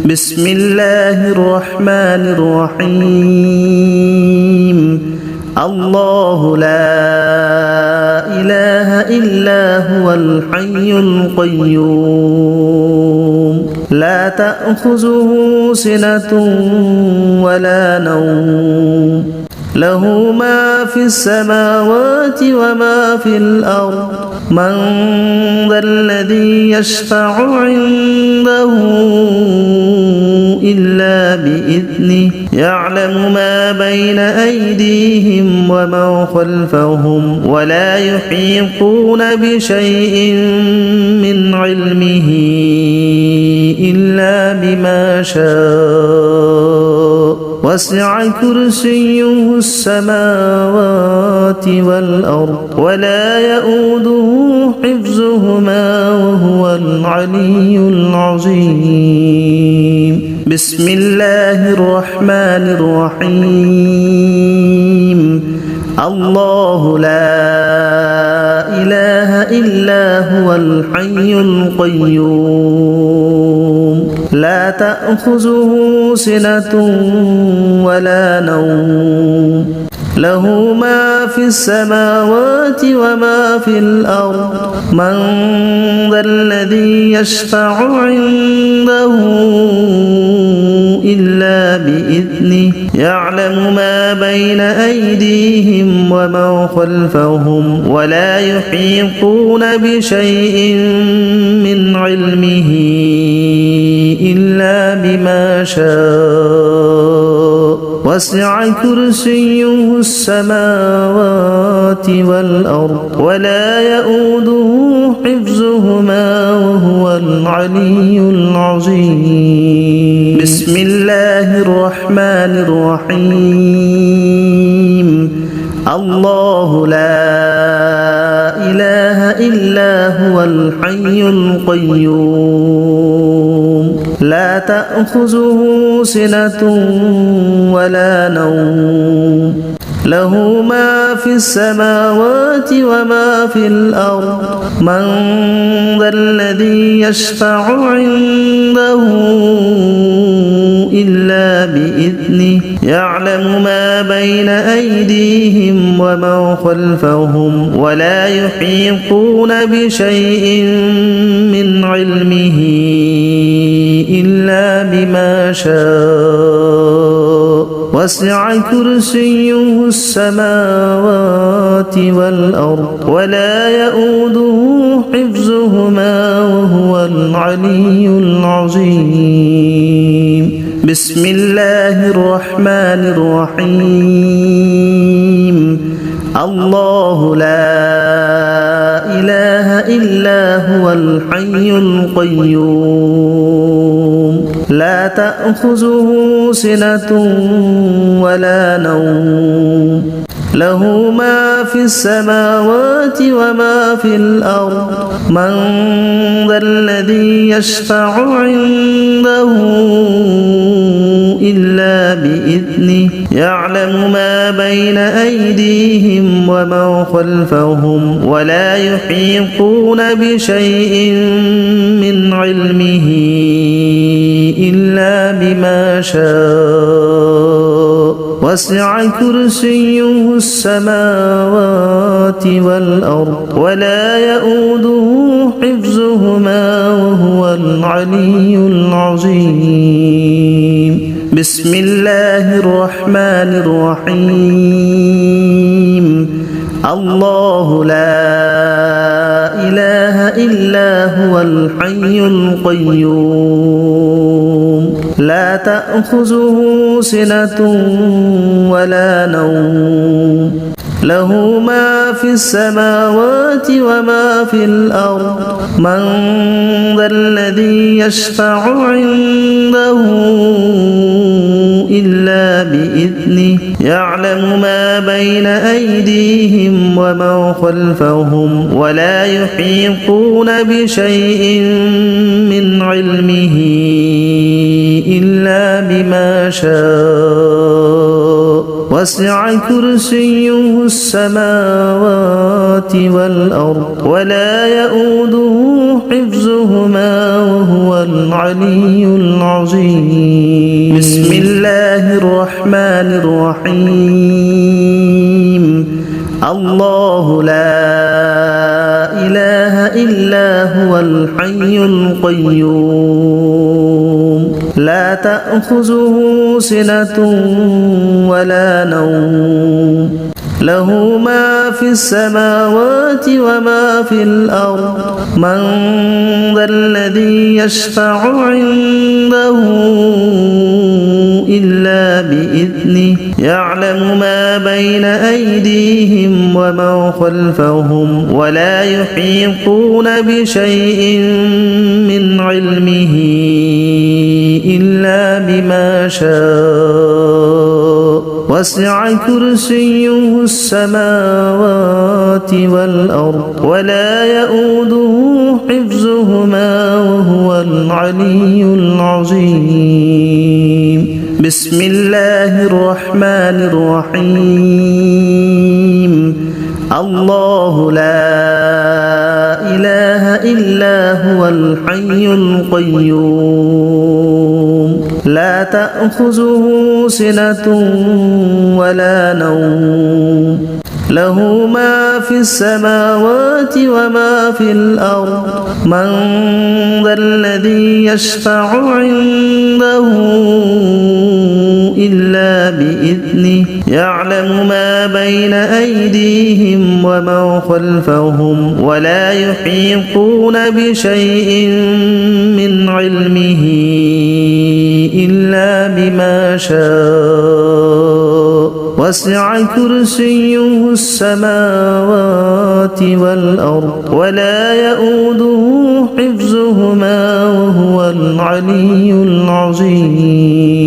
بسم الله الرحمن الرحيم الله لا إله إلا هو الحي القيوم لا تأخذه سنة ولا نوم له ما في السماوات وما في الأرض من ذا الذي يشفع عنده إلا بإذنه يعلم ما بين أيديهم وما خلفهم ولا يحيطون بشيء من علمه إلا بما شاء وسع كرسيه السماوات والأرض ولا يؤوده حفظهما وهو العلي العظيم بسم الله الرحمن الرحيم الله لا إله إلا هو الحي القيوم لا تأخذه سنة ولا نوم له ما في السماوات وما في الأرض من ذا الذي يشفع عنده إلا بإذنه يعلم ما بين أيديهم وما خلفهم ولا يحيطون بشيء من علمه إلا بما شاء وسع كرسيه السماوات والأرض ولا يؤوده حفظهما وهو العلي العظيم بسم الله الرحمن الرحيم الله لا إله إلا هو الحي القيوم لا تأخذه سنة ولا نوم له ما في السماوات وما في الأرض من ذا الذي يشفع عنده إلا بإذنه يعلم ما بين أيديهم وما خلفهم ولا يحيطون بشيء من علمه إلا بما شاء وسع كرسيه السماوات والأرض ولا يؤوده حفظهما وهو العلي العظيم بسم الله الرحمن الرحيم الله لا إله إلا هو الحي القيوم لا تأخذه سنة ولا نوم له ما في السماوات وما في الأرض من ذا الذي يشفع عنده إلا بإذنه يعلم ما بين أيديهم وما خلفهم ولا يحيطون بشيء من علمه إلا بما شاء وسع كرسيه السماوات والأرض ولا يؤوده حفظهما وهو العلي العظيم بسم الله الرحمن الرحيم الله لا إله إلا هو الحي القيوم لا تأخذه سنة ولا نوم له ما في السماوات وما في الأرض من ذا الذي يشفع عنده إلا بإذنه يعلم ما بين أيديهم وما خلفهم ولا يحيطون بشيء من علمه إلا بما شاء وسع كرسيه السماوات والأرض ولا يؤوده حفظهما وهو العلي العظيم بسم الله الرحمن الرحيم الله لا إله إلا هو الحي القيوم لا تأخذه سنة ولا نوم له ما في السماوات وما في الأرض من ذا الذي يشفع عنده إلا بإذنه يعلم ما بين أيديهم وما خلفهم ولا يحيطون بشيء من علمه إلا بما شاء وسع كرسيه السماوات والأرض ولا يؤوده حفظهما وهو العلي العظيم بسم الله الرحمن الرحيم الله لا إله إلا هو الحي القيوم لا تأخذه سنة ولا نوم له ما في السماوات وما في الأرض من ذا الذي يشفع عنده إلا بإذنه يعلم ما بين أيديهم وما خلفهم ولا يحيطون بشيء من علمه إلا بما شاء وسع كرسيه السماوات والأرض ولا يؤوده حفظهما وهو العلي العظيم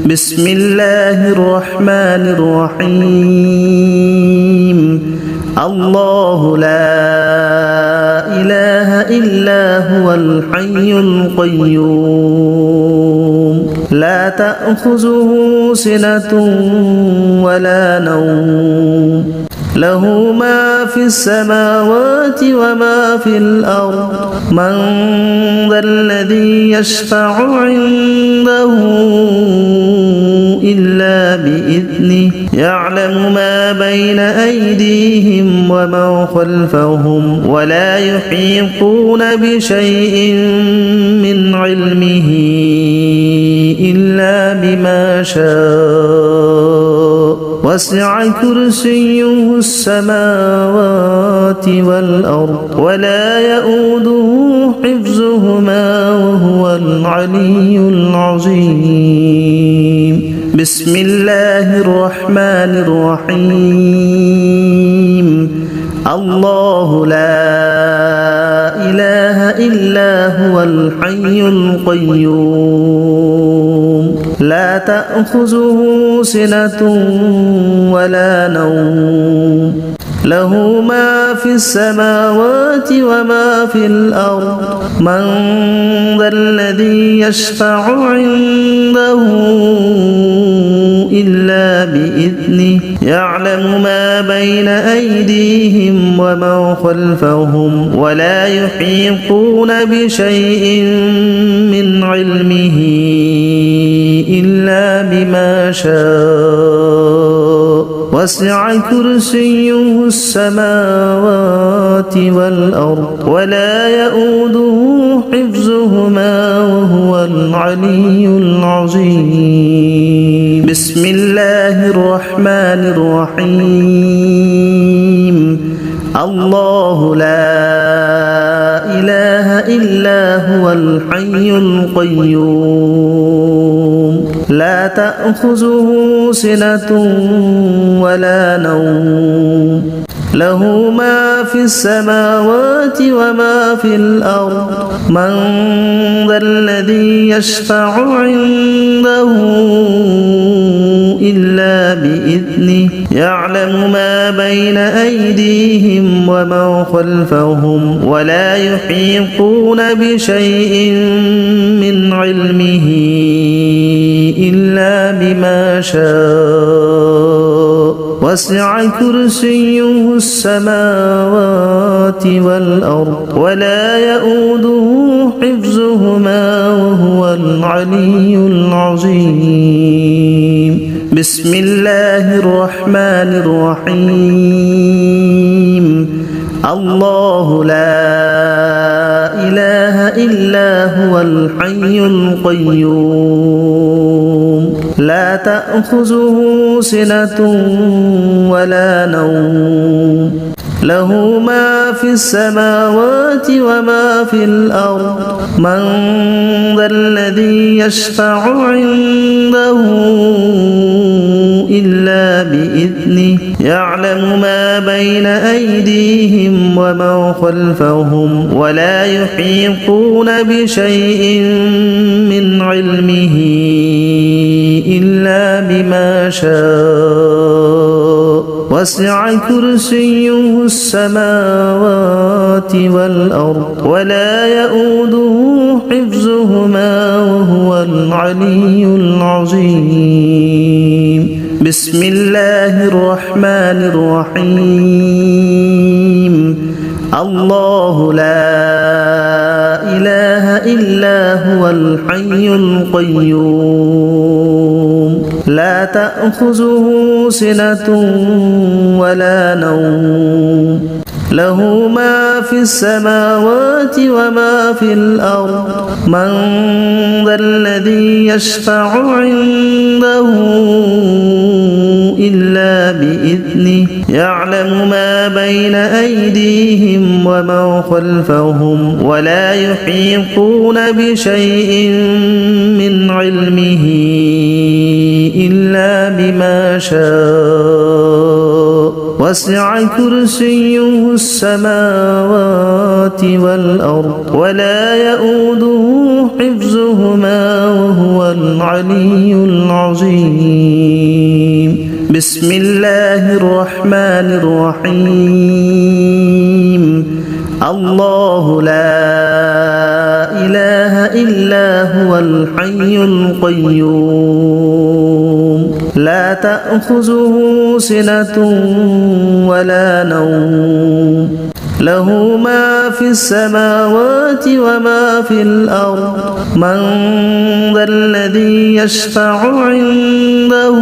بسم الله الرحمن الرحيم الله لا إله إلا هو الحي القيوم لا تأخذه سنة ولا نوم له ما في السماوات وما في الأرض من ذا الذي يشفع عنده إلا بإذنه يعلم ما بين أيديهم وما خلفهم ولا يحيطون بشيء من علمه إلا بما شاء وسع كرسيه السماوات والأرض ولا يؤوده حفظهما وهو العلي العظيم بسم الله الرحمن الرحيم الله لا إله إلا هو الحي القيوم لا تأخذه سنة ولا نوم له ما في السماوات وما في الأرض من ذا الذي يشفع عنده إلا بإذنه يعلم ما بين أيديهم وما خلفهم ولا يحيطون بشيء من علمه إلا بما شاء وسع كرسيه السماوات والأرض ولا يؤوده حفظهما وهو العلي العظيم بسم الله الرحمن الرحيم الله لا إله إلا هو الحي القيوم لا تأخذه سنة ولا نوم له ما في السماوات وما في الأرض من ذا الذي يشفع عنده إلا بإذنه يعلم ما بين أيديهم وما خلفهم ولا يحيطون بشيء من علمه إلا بما شاء وسع كرسيه السماوات والأرض ولا يؤوده حفظهما وهو العلي العظيم بسم الله الرحمن الرحيم الله لا إله إلا هو الحي القيوم لا تأخذه سنة ولا نوم له ما في السماوات وما في الأرض من ذا الذي يشفع عنده إلا بإذنه يعلم ما بين أيديهم وما خلفهم ولا يحيطون بشيء من علمه إلا بما شاء وسع كرسيه السماوات والأرض ولا يؤوده حفظهما وهو العلي العظيم بسم الله الرحمن الرحيم الله لا إله إلا هو الحي القيوم لا تأخذه سنة ولا نوم له ما في السماوات وما في الأرض من ذا الذي يشفع عنده إلا بإذنه يعلم ما بين أيديهم وما خلفهم ولا يحيطون بشيء من علمه إلا بما شاء وسع كرسيه السماوات والأرض ولا يؤوده حفظهما وهو العلي العظيم بسم الله الرحمن الرحيم الله لا إله إلا هو الحي القيوم لا تأخذه سنة ولا نوم له ما في السماوات وما في الأرض من ذا الذي يشفع عنده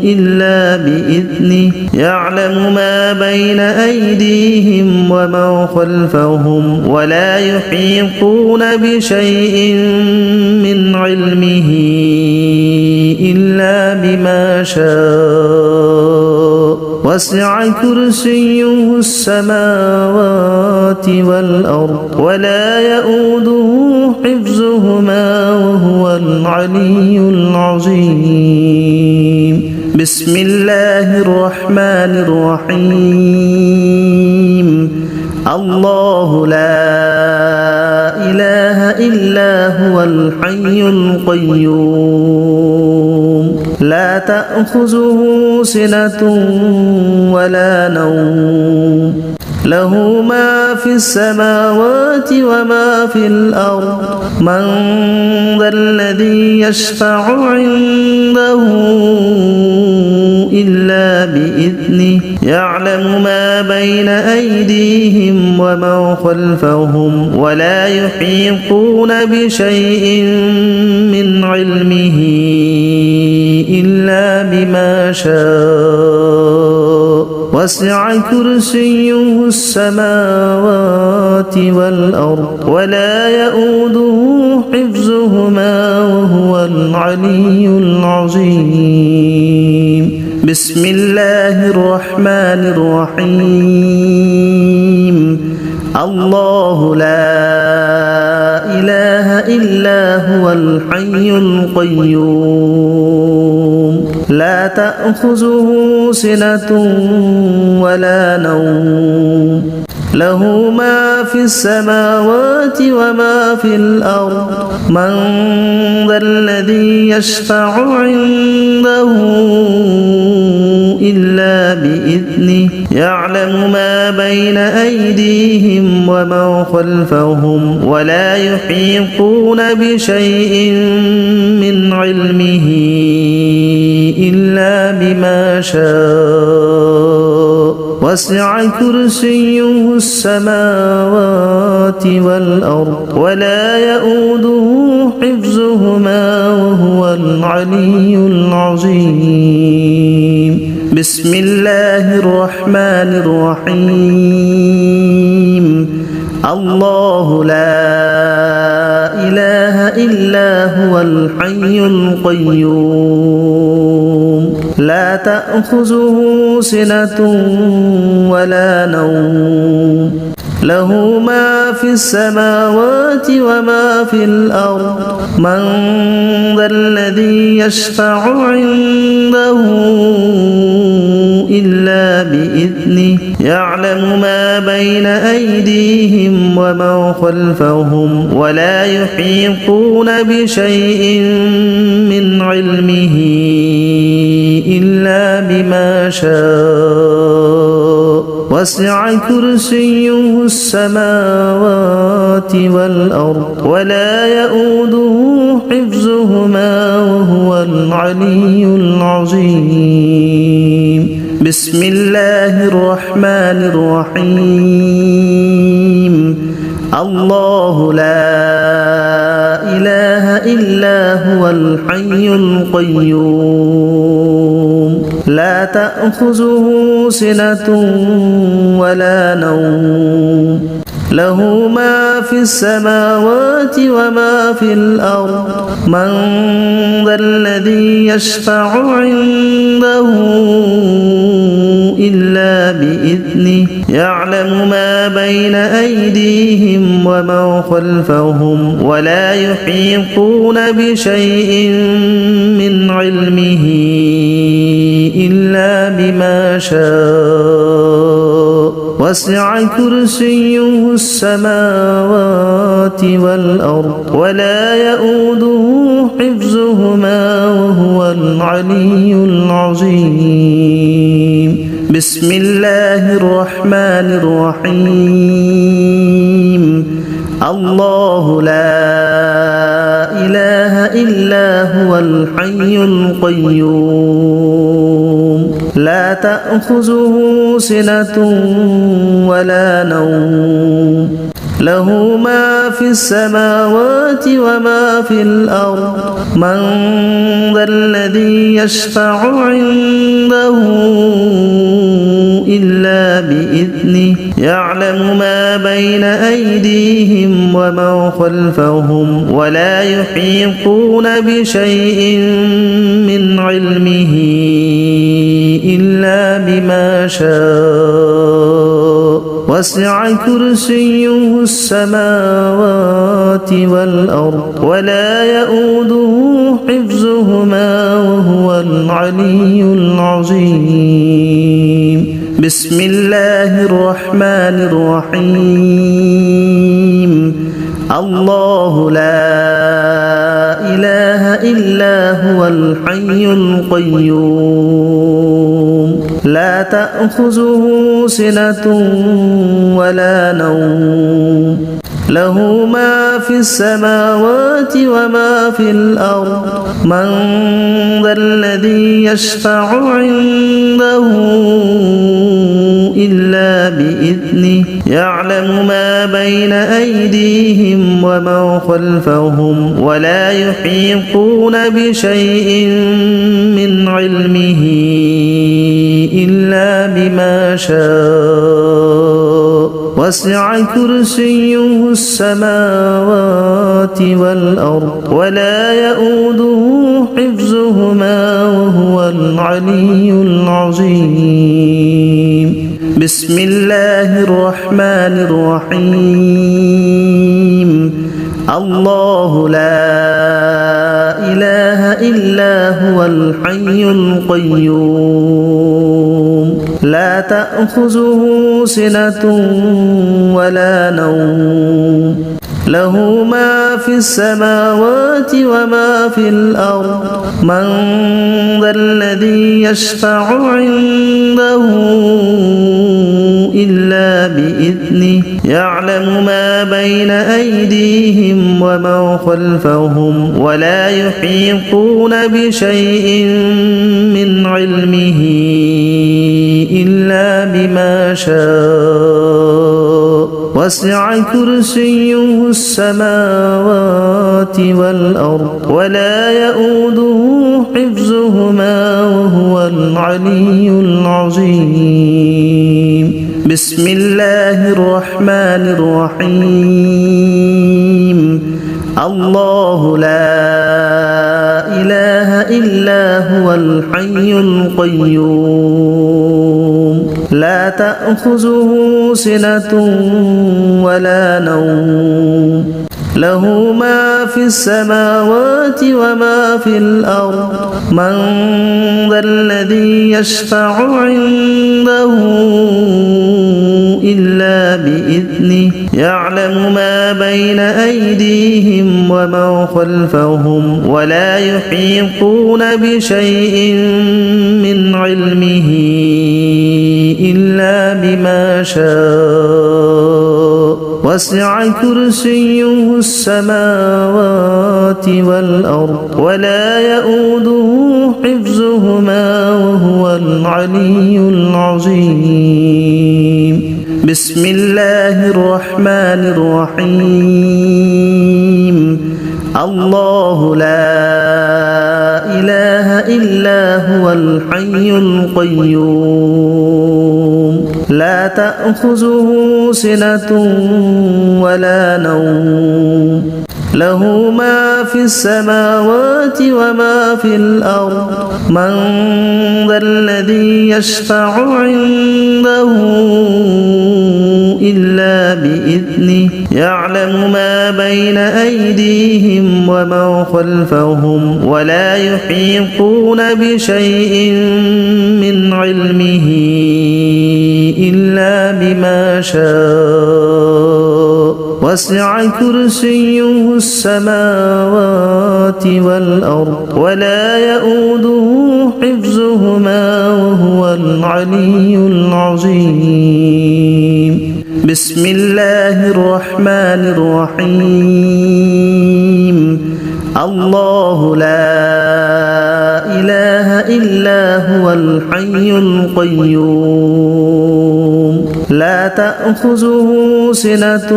إلا بإذنه يعلم ما بين أيديهم وما خلفهم ولا يحيطون بشيء من علمه إلا بما شاء وسع كرسيه السماوات والأرض ولا يؤوده حفظهما وهو العلي العظيم بسم الله الرحمن الرحيم الله لا إله إلا هو الحي القيوم لا تأخذه سنة ولا نوم له ما في السماوات وما في الأرض من ذا الذي يشفع عنده إلا بإذنه يعلم ما بين أيديهم وما خلفهم ولا يحيطون بشيء من علمه إلا بما شاء وسع كرسيه السماوات والأرض ولا يؤوده حفظهما وهو العلي العظيم بسم الله الرحمن الرحيم الله لا إله إلا هو الحي القيوم لا تأخذه سنة ولا نوم له ما في السماوات وما في الأرض من ذا الذي يشفع عنده إلا بإذنه يعلم ما بين أيديهم وما خلفهم ولا يحيطون بشيء من علمه إلا بما شاء وسع كرسيه السماوات والأرض ولا يؤوده حفظهما وهو العلي العظيم بسم الله الرحمن الرحيم الله لا إله إلا هو الحي القيوم لا تأخذه سنة ولا نوم له ما في السماوات وما في الأرض من ذا الذي يشفع عنده إلا بإذنه يعلم ما بين أيديهم وما خلفهم ولا يحيطون بشيء من علمه إلا بما شاء وسع كرسيه السماوات والأرض ولا يؤوده حفظهما وهو العلي العظيم بسم الله الرحمن الرحيم الله لا إله إلا هو الحي القيوم لا تأخذه سنة ولا نوم له ما في السماوات وما في الأرض من ذا الذي يشفع عنده إلا بإذنه يعلم ما بين أيديهم وما خلفهم ولا يحيطون بشيء من علمه إلا بما شاء وسع كرسيه السماوات والأرض ولا يؤوده حفظهما وهو العلي العظيم بسم الله الرحمن الرحيم الله لا إله إلا هو الحي القيوم لا تأخذه سنة ولا نوم له ما في السماوات وما في الأرض من ذا الذي يشفع عنده إلا بإذنه يعلم ما بين أيديهم وما خلفهم ولا يحيطون بشيء من علمه إلا بما شاء وسع كرسيه السماوات والأرض ولا يؤوده حفظهما وهو العلي العظيم بسم الله الرحمن الرحيم الله لا إله إلا هو الحي القيوم لا تأخذه سنة ولا نوم له ما في السماوات وما في الأرض من ذا الذي يشفع عنده إلا بإذنه يعلم ما بين أيديهم وما خلفهم ولا يحيطون بشيء من علمه إلا بما شاء وسع كرسيه السماوات والأرض ولا يؤوده حفظهما وهو العلي العظيم بسم الله الرحمن الرحيم الله لا إله إلا هو الحي القيوم لا تأخذه سنة ولا نوم له ما في السماوات وما في الأرض من ذا الذي يشفع عنده إلا بإذنه يعلم ما بين أيديهم وما خلفهم ولا يحيطون بشيء من علمه إلا بما شاء وسع كرسيه السماوات والأرض ولا يؤوده حفظهما وهو العلي العظيم بسم الله الرحمن الرحيم الله لا إله إلا هو الحي القيوم لا تأخذه سنة ولا نوم له ما في السماوات وما في الأرض من ذا الذي يشفع عنده إلا بإذنه يعلم ما بين أيديهم وما خلفهم ولا يحيطون بشيء من علمه إلا بما شاء وسع كرسيه السماوات والأرض ولا يؤوده حفظهما وهو العلي العظيم بسم الله الرحمن الرحيم الله لا إله إلا هو الحي القيوم لا تأخذه سنة ولا نوم له ما في السماوات وما في الأرض من ذا الذي يشفع عنده إلا بإذنه يعلم ما بين أيديهم وما خلفهم ولا يحيطون بشيء من علمه إلا بما شاء وسع كرسيه السماوات والأرض ولا يؤوده حفظهما وهو العلي العظيم بسم الله الرحمن الرحيم الله لا إله إلا هو الحي القيوم لا تأخذه سنة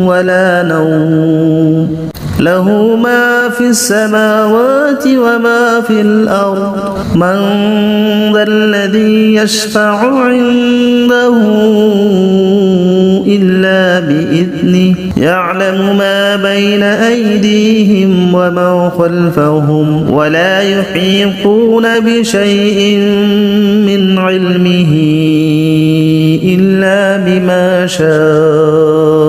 ولا نوم له ما في السماوات وما في الأرض من ذا الذي يشفع عنده إلا بإذنه يعلم ما بين أيديهم وما خلفهم ولا يحيطون بشيء من علمه إلا بما شاء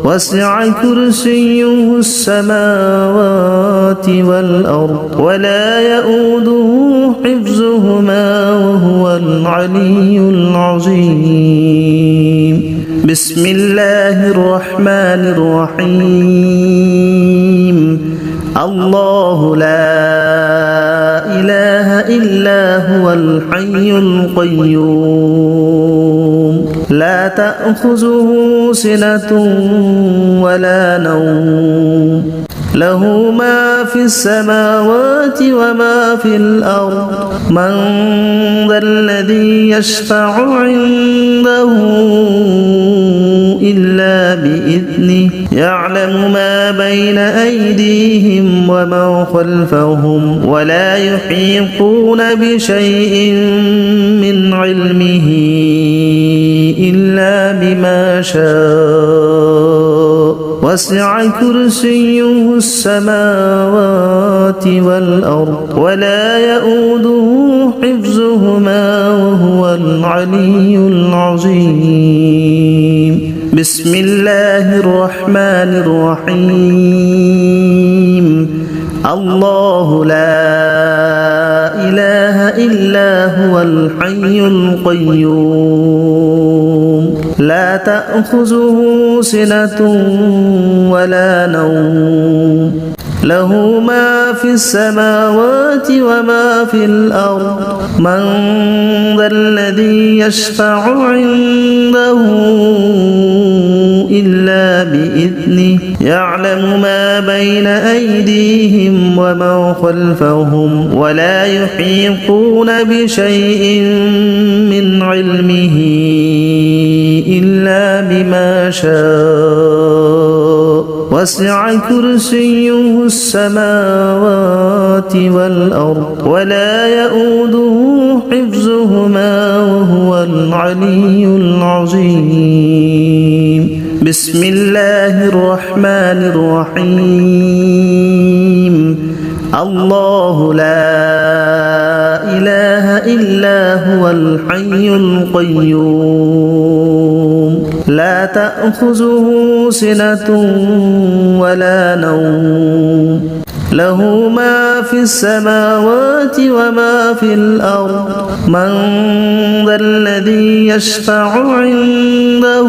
وسع كرسيه السماوات والأرض ولا يؤوده حفظهما وهو العلي العظيم بسم الله الرحمن الرحيم الله لا إله إلا هو الحي القيوم لا تأخذه سنة ولا نوم له ما في السماوات وما في الأرض من ذا الذي يشفع عنده إلا بإذنه يعلم ما بين أيديهم وما خلفهم ولا يحيطون بشيء من علمه إلا بما شاء وسع كرسيه السماوات والأرض ولا يؤوده حفظهما وهو العلي العظيم بسم الله الرحمن الرحيم الله لا إله إلا هو الحي القيوم لا تأخذه سنة ولا نوم له ما في السماوات وما في الأرض من ذا الذي يشفع عنده يعلم ما بين أيديهم وما خلفهم ولا يحيطون بشيء من علمه إلا بما شاء وسع كرسيه السماوات والأرض ولا يؤوده حفظهما وهو العلي العظيم. بسم الله الرحمن الرحيم. الله لا إله إلا هو الحي القيوم لا تأخذه سنة ولا نوم له ما في السماوات وما في الأرض من ذا الذي يشفع عنده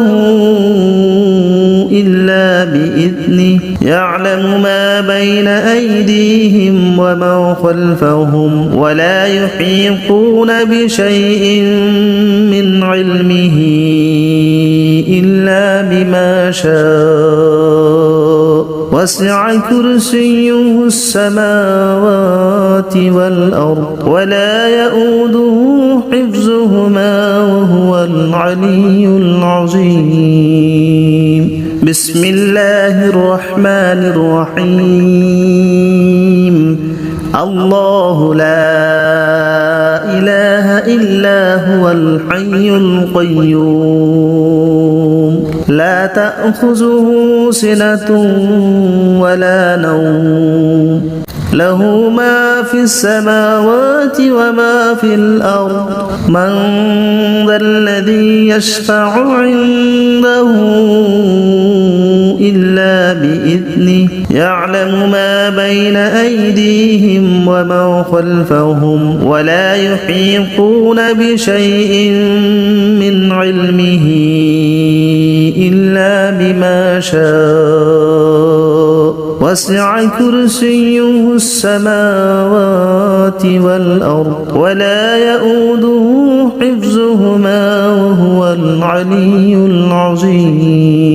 إلا بإذنه يعلم ما بين أيديهم وما خلفهم ولا يحيطون بشيء من علمه إلا بما شاء وسع كرسيه السماوات والأرض ولا يؤوده حفظهما وهو العلي العظيم. بسم الله الرحمن الرحيم. الله لا إله إلا هو الحي القيوم لا تأخذه سنة ولا نوم له ما في السماوات وما في الأرض من ذا الذي يشفع عنده إلا بإذنه يعلم ما بين أيديهم وما خلفهم ولا يحيطون بشيء من علمه إلا بما شاء وسع كرسيه السماوات والأرض ولا يؤوده حفظهما وهو العلي العظيم.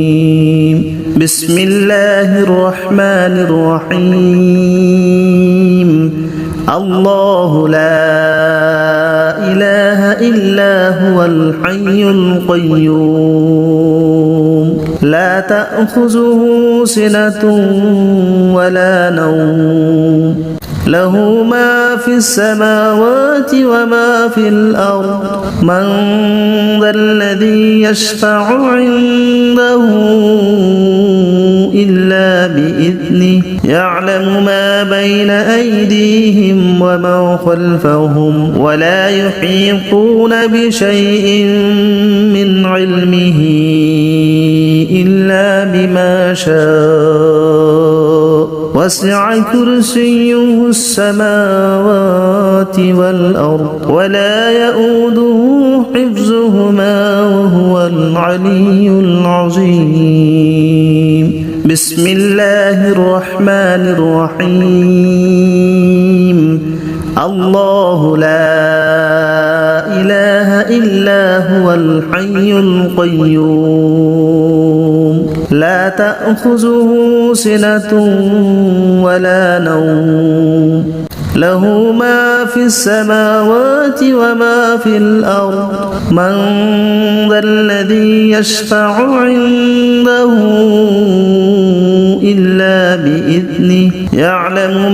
بسم الله الرحمن الرحيم. الله لا إله إلا هو الحي القيوم لا تأخذه سنة ولا نوم له ما في السماوات وما في الأرض من ذا الذي يشفع عنده إلا بإذنه يعلم ما بين أيديهم وما خلفهم ولا يحيطون بشيء من علمه إلا بما شاء وسع كرسيه السماوات والأرض ولا يؤوده حفظهما وهو العلي العظيم. بسم الله الرحمن الرحيم. الله لا إله إلا هو الحي القيوم لا تأخذه سنة ولا نوم له ما في السماوات وما في الأرض من ذا الذي يشفع عنده إلا بإذنه يعلم